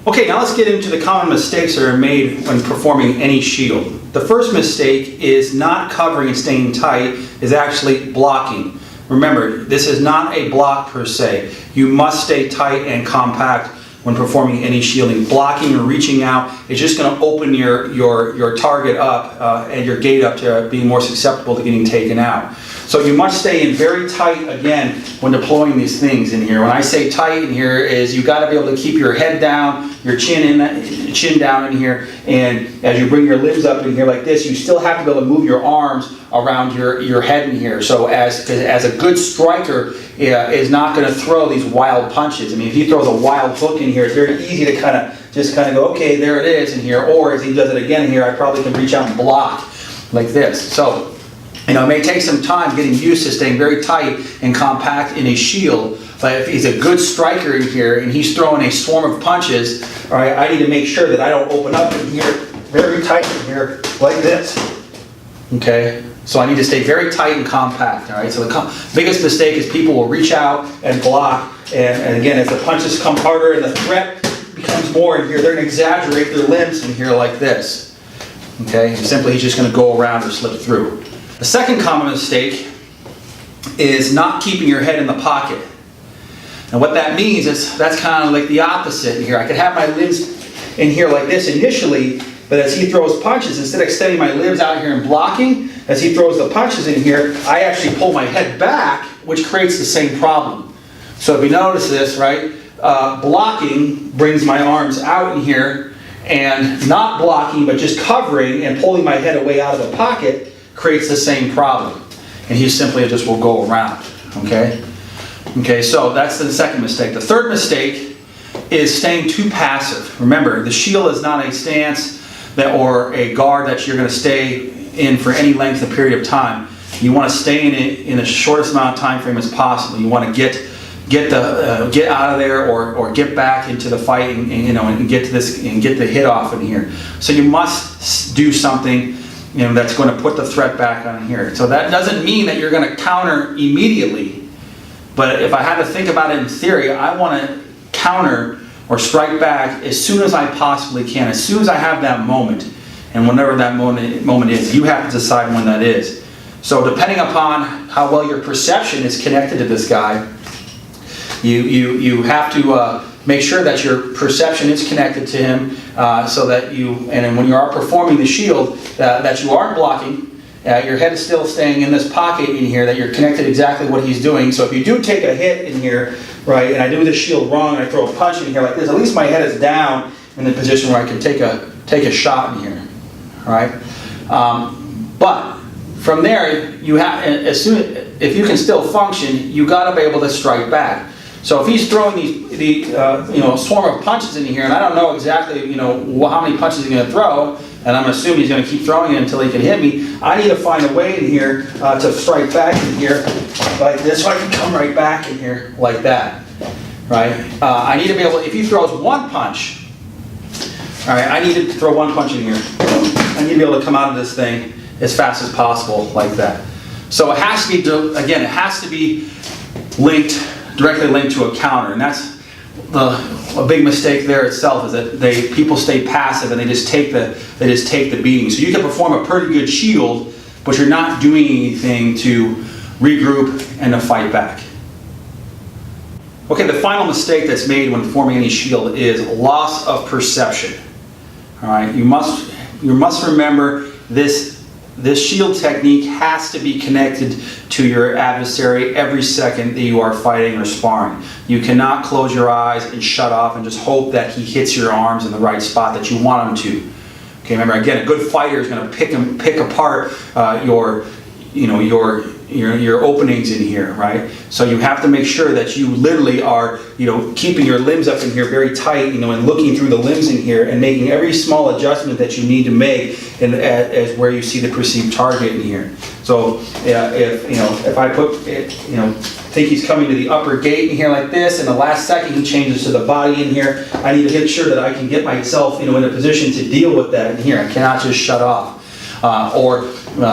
Okay, now let's get into the common mistakes that are made when performing any shield. The first mistake is not covering and staying tight, is actually blocking. Remember, this is not a block per se. You must stay tight and compact when performing any shielding. Blocking or reaching out is just going to open your target up and your gate up to being more susceptible to getting taken out. So you must stay in very tight again when deploying these things in here. When I say tight in here is you got to be able to keep your head down, your chin down in here, and as you bring your limbs up in here like this, you still have to be able to move your arms around your head in here. So as a good striker is not going to throw these wild punches. I mean, if he throws a wild hook in here, it's very easy to kind of go, okay, there it is in here. Or if he does it again in here, I probably can reach out and block like this. So, you know, it may take some time getting used to staying very tight and compact in a shield, but if he's a good striker in here and he's throwing a swarm of punches, all right, I need to make sure that I don't open up in here very tight in here like this. Okay, so I need to stay very tight and compact. All right, so the biggest mistake is people will reach out and block, and again, as the punches come harder and the threat becomes more in here, they're going to exaggerate their limbs in here like this. Okay, and simply he's just going to go around or slip through. The second common mistake is not keeping your head in the pocket. And what that means is that's kind of like the opposite here. I could have my limbs in here like this initially, but as he throws punches, instead of extending my limbs out here and blocking, as he throws the punches in here, I actually pull my head back, which creates the same problem. So if you notice this, right, blocking brings my arms out in here, and not blocking but just covering and pulling my head away out of the pocket creates the same problem, and he simply just will go around. Okay, so that's the second mistake. The third mistake is staying too passive. Remember, the shield is not a stance or a guard that you're going to stay in for any length of period of time. You want to stay in it in the shortest amount of time frame as possible. You want to get out of there or get back into the fight and get to this and get the hit off in here. So you must do something that's going to put the threat back on here. So that doesn't mean that you're going to counter immediately, but if I had to think about it in theory, I want to counter or strike back as soon as I possibly can, as soon as I have that moment. And whenever that moment is, you have to decide when that is. So depending upon how well your perception is connected to this guy, you have to make sure that your perception is connected to him, so that and when you are performing the shield, that you aren't blocking, your head is still staying in this pocket in here, that you're connected exactly what he's doing. So if you do take a hit in here, right, and I do the shield wrong and I throw a punch in here like this, at least my head is down in the position where I can take a shot in here, all right? But from there, if you can still function, you got to be able to strike back. So if he's throwing the swarm of punches in here, and I don't know exactly how many punches he's going to throw, and I'm assuming he's going to keep throwing it until he can hit me, I need to find a way in here to strike back in here like this, so I can come right back in here like that, right? I need to be able, if he throws one punch, all right, I need to throw one punch in here. I need to be able to come out of this thing as fast as possible like that. So it has to be, again, it has to be directly linked to a counter, and that's a big mistake there itself, is that people stay passive and they just take the beating. So you can perform a pretty good shield, but you're not doing anything to regroup and to fight back. Okay, the final mistake that's made when forming any shield is loss of perception. All right, you must remember this shield technique has to be connected to your adversary every second that you are fighting or sparring. You cannot close your eyes and shut off and just hope that he hits your arms in the right spot that you want him to. Okay, remember, again, a good fighter is going to pick apart your openings in here, right? So you have to make sure that you literally are, keeping your limbs up in here very tight, and looking through the limbs in here and making every small adjustment that you need to make as where you see the perceived target in here. So if I think he's coming to the upper gate in here like this, and the last second he changes to the body in here, I need to make sure that I can get myself, in a position to deal with that in here. I cannot just shut off.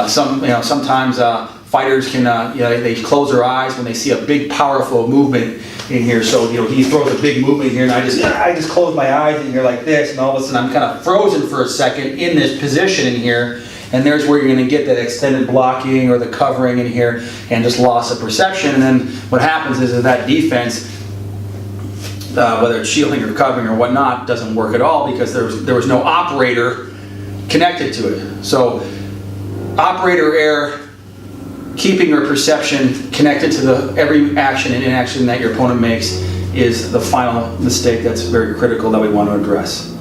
Sometimes fighters can, they close their eyes when they see a big, powerful movement in here. So, you know, he throws a big movement here, and I just close my eyes in here like this, and all of a sudden I'm kind of frozen for a second in this position in here. And there's where you're going to get that extended blocking or the covering in here and just loss of perception. And then what happens is that defense, whether it's shielding or covering or whatnot, doesn't work at all because there was no operator connected to it. So operator error, keeping your perception connected to every action and inaction that your opponent makes is the final mistake that's very critical that we want to address.